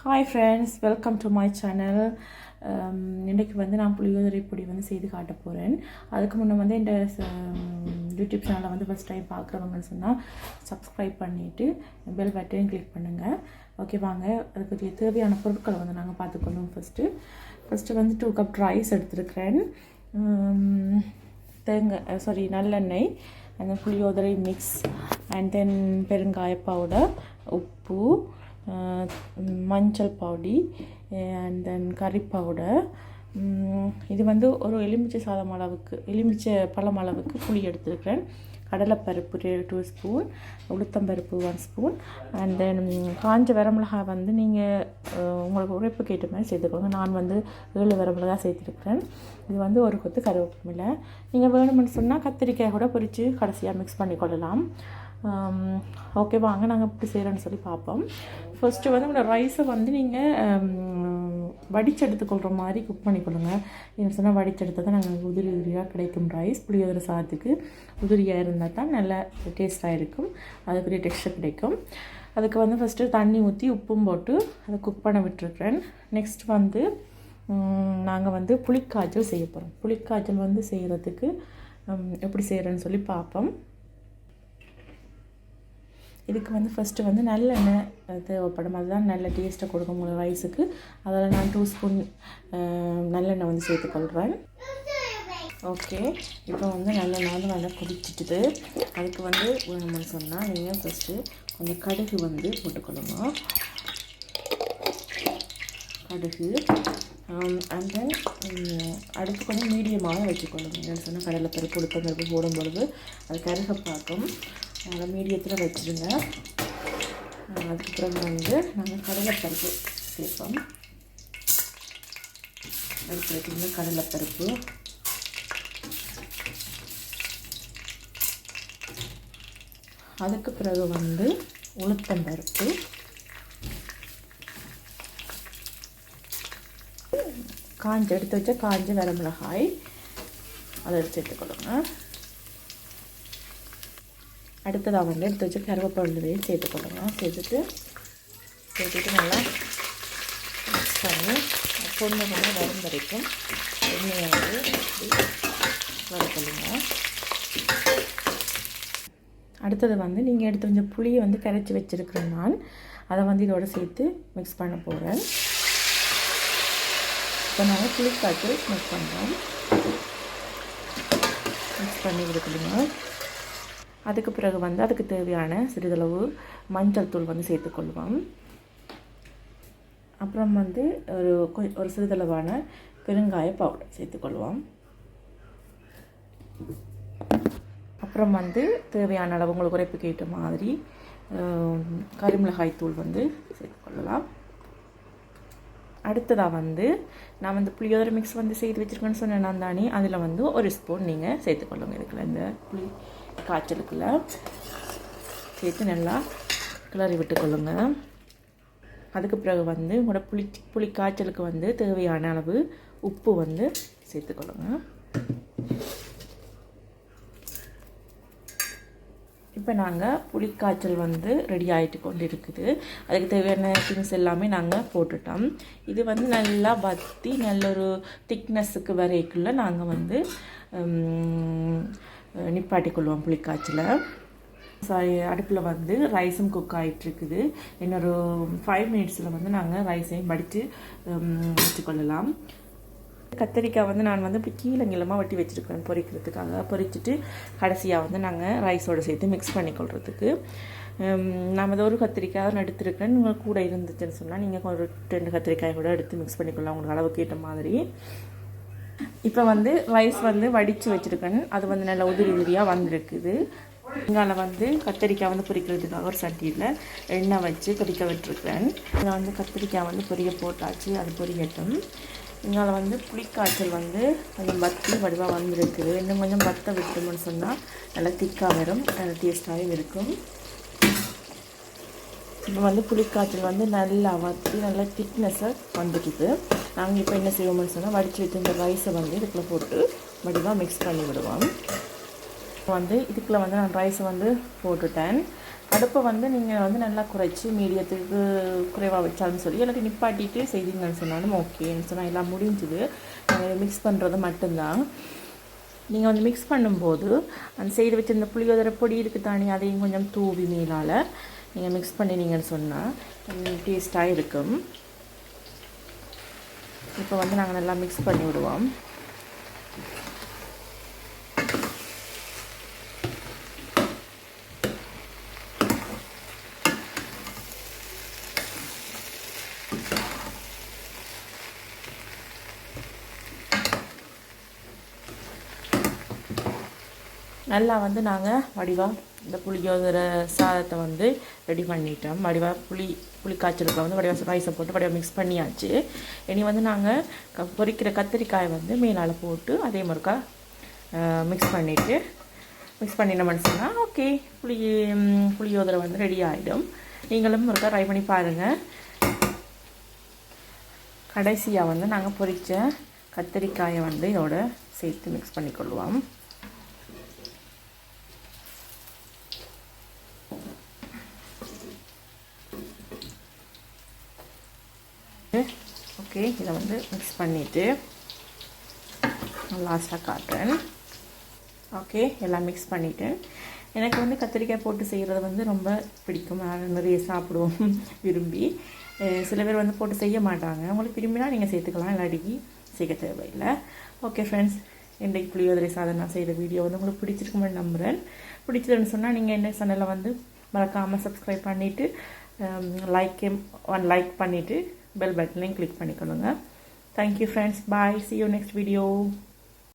Hi friends, welcome to my channel. இன்றைக்கு வந்து நான் புளியோதரை பொடி வந்து செய்து காட்ட போகிறேன். அதுக்கு முன்னே வந்து இந்த யூடியூப் சேனலை வந்து ஃபஸ்ட் டைம் பார்க்குறவங்கன்னு சொன்னால் சப்ஸ்கிரைப் பண்ணிவிட்டு பெல் பட்டனையும் கிளிக் பண்ணுங்கள். ஓகே, வாங்க அதுக்கு தேவையான பொருட்களை வந்து நாங்கள் பார்த்துக்கணும். ஃபஸ்ட்டு வந்து 2 கப் ரைஸ் எடுத்துருக்கிறேன். நல்லெண்ணெய், அந்த புளியோதரை மிக்ஸ், அண்ட் தென் பெருங்காய பவுடர், உப்பு, மஞ்சள் பொடி, அண்ட் தென் கறி பவுடர். இது வந்து ஒரு எலுமிச்சை பழம் அளவுக்கு புளி எடுத்துருக்கிறேன். கடலைப்பருப்பு 2 ஸ்பூன், உளுத்தம்பருப்பு 1 ஸ்பூன், அண்ட் தென் காஞ்ச வரமிளகாய் வந்து நீங்கள் உங்களுக்கு உரைப்புக்கு ஏற்ற மாதிரி சேர்த்துக்கோங்க. நான் வந்து 7 வரமிளகாய் சேர்த்துருக்கிறேன். இது வந்து ஒரு கொத்து கருவேப்பிலை. நீங்கள் வேணும்னு சொன்னால் கத்திரிக்காய் கூட பொரித்து கடைசியாக மிக்ஸ் பண்ணிக்கொள்ளலாம். ஓகே, வாங்க நாங்கள் எப்படி செய்கிறோன்னு சொல்லி பார்ப்போம். ஃபஸ்ட்டு வந்து இந்த ரைஸை வந்து நீங்கள் வடிச்செடுத்துக்கொள்கிற மாதிரி குக் பண்ணிக்கொள்ளுங்க. என்ன சொன்னால் வடிச்செடுத்தால் தான் நாங்கள் உதிரியாக கிடைக்கும். ரைஸ் புளியோதரை சாதத்துக்கு உதிரியாக இருந்தால் தான் நல்லா டேஸ்ட்டாக இருக்கும், அதுக்குரிய டெக்ஸ்டர் கிடைக்கும். அதுக்கு வந்து ஃபஸ்ட்டு தண்ணி ஊற்றி உப்பும் போட்டு அதை குக் பண்ண விட்டுருக்குறேன். நெக்ஸ்ட் வந்து நாங்கள் வந்து புளிக்காய்ச்சல் செய்ய போகிறோம். புளிக்காய்ச்சல் வந்து செய்கிறதுக்கு எப்படி செய்கிறேன்னு சொல்லி பார்ப்போம். இதுக்கு வந்து ஃபஸ்ட்டு வந்து நல்லெண்ணெய் தேவைப்படும். அதுதான் நல்ல டேஸ்ட்டை கொடுக்கும் ரைஸுக்கு. அதில் நான் 2 ஸ்பூன் நல்லெண்ணெய் வந்து சேர்த்துக்கொள்கிறேன். ஓகே, இப்போ வந்து நல்லெண்ணெய் வந்து நல்லா கொதிச்சிட்டுது. அதுக்கு வந்து வேணும்னு சொன்னால் நீங்கள் ஃபஸ்ட்டு கொஞ்சம் கடுகு வந்து போட்டுக்கொள்ளுங்க. கடுகு, அண்ட் தென் அடுத்து கொஞ்சம் மீடியமாக வச்சுக்கொள்ளுங்க. என்னென்னு சொன்னால் கடலைப்பருப்பு உளுத்தம்பருப்பு போடும்பொழுது அது கருக பார்க்கும். அதை மீடியத்தில் வச்சுருங்க. அதுக்கப்புறம் வந்து நாங்கள் கடலைப்பருப்பு சேர்ப்போம். அதுக்கு வச்சுருங்க கடலைப்பருப்பு, அதுக்கு பிறகு வந்து உளுத்தம்பருப்பு, எடுத்து வச்ச காஞ்ச வரமிளகாய் அதை எடுத்து சேர்த்துக்கொள்ளுங்க. அடுத்ததாக வந்து எடுத்து வச்சு கருவேப்பிலையும் சேர்த்துக்கொள்ளுங்க. சேர்த்துட்டு நல்லா மிக்ஸ் பண்ணி பொண்ணு வரும் வரைக்கும் எண்ணெயை வந்து வறுக்கொள்ளுங்க. அடுத்தது வந்து நீங்கள் எடுத்து கொஞ்சம் புளியை வந்து கரைச்சி வச்சுருக்கிறேன். நான் அதை வந்து இதோடு சேர்த்து மிக்ஸ் பண்ண போகிறேன். இப்போ நாங்கள் புளிக்காய்ச்சல் மிக்ஸ் பண்ணுறோம். மிக்ஸ் பண்ணி விடுக்கணுங்க. அதுக்கு பிறகு வந்து அதுக்கு தேவையான சிறிதளவு மஞ்சள் தூள் வந்து சேர்த்துக்கொள்வோம். அப்புறம் வந்து ஒரு சிறிதளவான பெருங்காய பவுடர் சேர்த்துக்கொள்வோம். அப்புறம் வந்து தேவையான அளவு உங்களுக்கு உரைப்புக்கு ஏற்ற மாதிரி கறிமிளகாய் தூள் வந்து சேர்த்துக்கொள்ளலாம். அடுத்ததாக வந்து நான் வந்து புளியோதரை மிக்ஸ் வந்து செய்து வச்சுருக்கேன்னு சொன்னேன் தானே, அதில் வந்து 1 ஸ்பூன் நீங்கள் சேர்த்துக்கொள்ளுங்க. இதுக்குள்ள இந்த புளி காய்ச்சலுக்குள்ள சேர்த்து நல்லா கிளறி விட்டுக்கொள்ளுங்க. அதுக்கு பிறகு வந்து உங்களோட புளி காய்ச்சலுக்கு வந்து தேவையான அளவு உப்பு வந்து சேர்த்துக்கொள்ளுங்க. இப்போ நாங்கள் புளிக்காய்ச்சல் வந்து ரெடி ஆகிட்டு கொண்டு இருக்குது. அதுக்கு தேவையான திங்ஸ் எல்லாமே நாங்கள் போட்டுட்டோம். இது வந்து நல்லா வற்றி நல்ல ஒரு திக்னஸுக்கு வரைக்குள்ள நாங்கள் வந்து நிப்பாட்டிக்கொள்வோம் புளிக்காய்ச்சலை. அடுப்பில் வந்து ரைஸும் குக் ஆகிட்டுருக்குது. இன்னொரு 5 மினிட்ஸில் வந்து நாங்கள் ரைஸையும் வடித்து வச்சுக்கொள்ளலாம். கத்திரிக்காய் வந்து நான் வந்து இப்படி கீழங்கிலமாக வெட்டி வச்சுருக்கேன் பொரிக்கிறதுக்காக. பொரிச்சிட்டு கடைசியாக வந்து நாங்கள் ரைஸோடு சேர்த்து மிக்ஸ் பண்ணிக்கொள்கிறதுக்கு. நான் வந்து ஒரு கத்திரிக்காய் எடுத்துருக்கேன். நீங்கள் கூட இருந்துச்சுன்னு சொன்னால் நீங்கள் ஒரு 2 கத்திரிக்காய் கூட எடுத்து மிக்ஸ் பண்ணிக்கொள்ளலாம், உங்களுக்கு அளவுக்கு ஏற்ற மாதிரி. இப்போ வந்து ரைஸ் வந்து வடித்து வச்சுருக்கேன். அது வந்து நல்லா உதிரியாக வந்திருக்குது. இங்கால வந்து கத்திரிக்காய் வந்து பொரிக்கிறதுக்காக ஒரு சட்டியில் எண்ணெய் வச்சு கொதிக்க விட்டுருக்கேன். இதில் வந்து கத்திரிக்காய் வந்து பொரிய போட்டாச்சு, அது பொரியட்டும். இங்கால வந்து புளிக்காய்ச்சல் வந்து கொஞ்சம் வத்தி வடிவாக வந்திருக்குது. இன்னும் கொஞ்சம் வத்த விட்டோம்னு சொன்னால் நல்லா திக்காக வரும், நல்லா டேஸ்ட்டாகவும் இருக்கும். இப்போ வந்து புளிக்காய்ச்சல் வந்து நல்லா வற்றி நல்லா திக்னஸை வந்துட்டுது. நாங்கள் இப்போ என்ன செய்வோம்னு சொன்னால் வடித்து வச்சு இந்த ரைஸை வந்து இதுக்குள்ளே போட்டு வடிவாக மிக்ஸ் பண்ணி விடுவோம். வந்து இதுக்குள்ளே வந்து நான் ரைஸை வந்து போட்டுட்டேன். அடுப்பை வந்து நீங்கள் வந்து நல்லா குறைச்சி மீடியத்துக்கு குறைவாக வச்சாலும் சொல்லி இல்லாட்டி நிப்பாட்டிட்டு செய்தீங்கன்னு சொன்னாலும் ஓகேன்னு சொன்னால் எல்லாம் முடிஞ்சுது. மிக்ஸ் பண்ணுறது மட்டும்தான். நீங்கள் வந்து மிக்ஸ் பண்ணும்போது அந்த செய்து வச்சுருந்த புளியோதரை பொடி இருக்குது தானே, அதையும் கொஞ்சம் தூவி மேலால் நீங்கள் மிக்ஸ் பண்ணினீங்கன்னு சொன்னால் டேஸ்ட்டாக இருக்கும். இப்போ வந்து நாங்கள் நல்லா மிக்ஸ் பண்ணி விடுவோம். நல்லா வந்து நாங்கள் வடிவாக இந்த புளியோதரை சாதத்தை வந்து ரெடி பண்ணிட்டோம். வடிவாக புளி காய்ச்சலுக்கு வந்து வடிவாக ரைஸை போட்டு வடிவாக மிக்ஸ் பண்ணியாச்சு. இனி வந்து நாங்கள் பொரிக்கிற கத்திரிக்காயை வந்து மேலால் போட்டு அதே மாதிரிக்கா மிக்ஸ் பண்ணினோம்னு சொன்னால் ஓகே, புளியோதரை வந்து ரெடி ஆகிடும். நீங்களும் ஒருக்கா ட்ரை பண்ணி பாருங்கள். கடைசியாக வந்து நாங்கள் பொரித்த கத்திரிக்காயை வந்து இதோட சேர்த்து மிக்ஸ் பண்ணிக்கொள்வோம். ஓகே, இதை வந்து மிக்ஸ் பண்ணிவிட்டு லாஸ்ட்டாக காட்டுறேன். ஓகே, எல்லாம் மிக்ஸ் பண்ணிவிட்டு எனக்கு வந்து கத்திரிக்காய் போட்டு செய்கிறது வந்து ரொம்ப பிடிக்கும். நிறைய சாப்பிடுவோம் விரும்பி. சில பேர் வந்து போட்டு செய்ய மாட்டாங்க. உங்களுக்கு விரும்பினா நீங்கள் சேர்த்துக்கலாம், இல்லாட்டிக்கு செய்ய தேவையில்லை. ஓகே ஃப்ரெண்ட்ஸ், இன்றைக்கு புளியோதரை சாதம் நான் செய்கிற வீடியோ வந்து உங்களுக்கு பிடிச்சிருக்குமென்னு நம்புகிறேன். பிடிச்சதுன்னு சொன்னால் நீங்கள் என்ன சேனலை வந்து மறக்காமல் சப்ஸ்கிரைப் பண்ணிவிட்டு லைக் பண்ணிவிட்டு பெல் பட்டனையும் கிளிக் பண்ணிக்கொள்ளுங்க. Thank you friends, bye, see you next video.